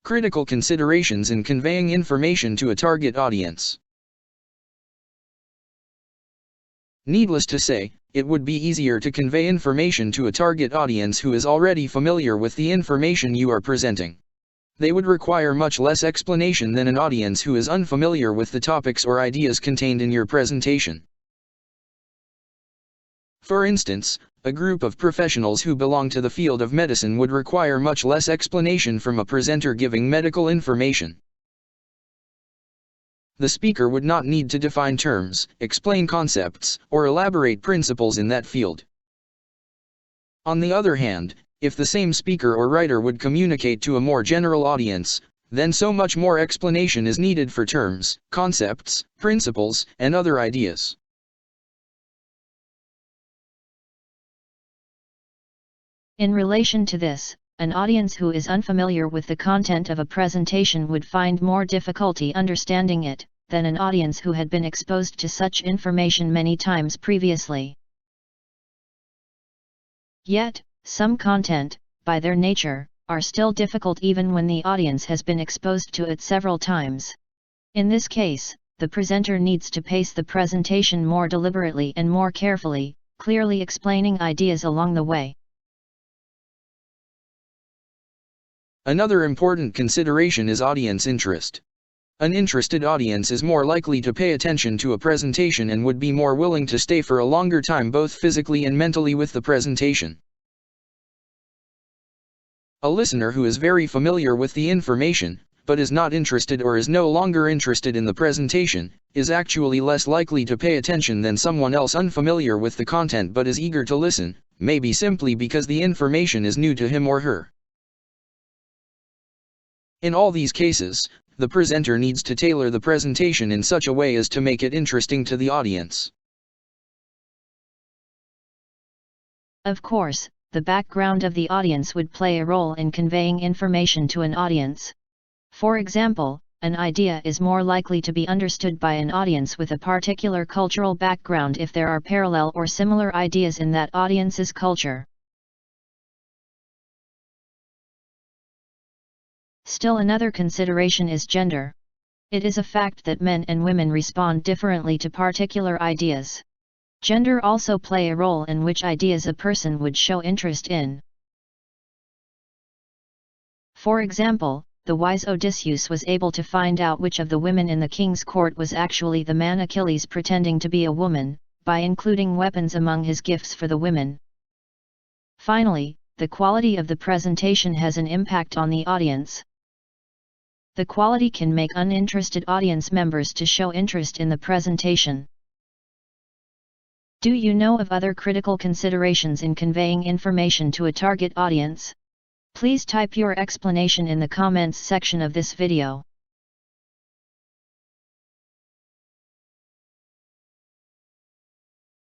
Critical considerations in conveying information to a target audience. Needless to say, it would be easier to convey information to a target audience who is already familiar with the information you are presenting. They would require much less explanation than an audience who is unfamiliar with the topics or ideas contained in your presentation. For instance, a group of professionals who belong to the field of medicine would require much less explanation from a presenter giving medical information. The speaker would not need to define terms, explain concepts, or elaborate principles in that field. On the other hand, if the same speaker or writer would communicate to a more general audience, then so much more explanation is needed for terms, concepts, principles, and other ideas. In relation to this, an audience who is unfamiliar with the content of a presentation would find more difficulty understanding it, than an audience who had been exposed to such information many times previously. Yet, some content, by their nature, are still difficult even when the audience has been exposed to it several times. In this case, the presenter needs to pace the presentation more deliberately and more carefully, clearly explaining ideas along the way. Another important consideration is audience interest. An interested audience is more likely to pay attention to a presentation and would be more willing to stay for a longer time both physically and mentally with the presentation. A listener who is very familiar with the information, but is not interested or is no longer interested in the presentation, is actually less likely to pay attention than someone else unfamiliar with the content but is eager to listen, maybe simply because the information is new to him or her. In all these cases, the presenter needs to tailor the presentation in such a way as to make it interesting to the audience. Of course, the background of the audience would play a role in conveying information to an audience. For example, an idea is more likely to be understood by an audience with a particular cultural background if there are parallel or similar ideas in that audience's culture. Still another consideration is gender. It is a fact that men and women respond differently to particular ideas. Gender also play a role in which ideas a person would show interest in. For example, the wise Odysseus was able to find out which of the women in the king's court was actually the man Achilles pretending to be a woman, by including weapons among his gifts for the women. Finally, the quality of the presentation has an impact on the audience. The quality can make uninterested audience members to show interest in the presentation. Do you know of other critical considerations in conveying information to a target audience? Please type your explanation in the comments section of this video.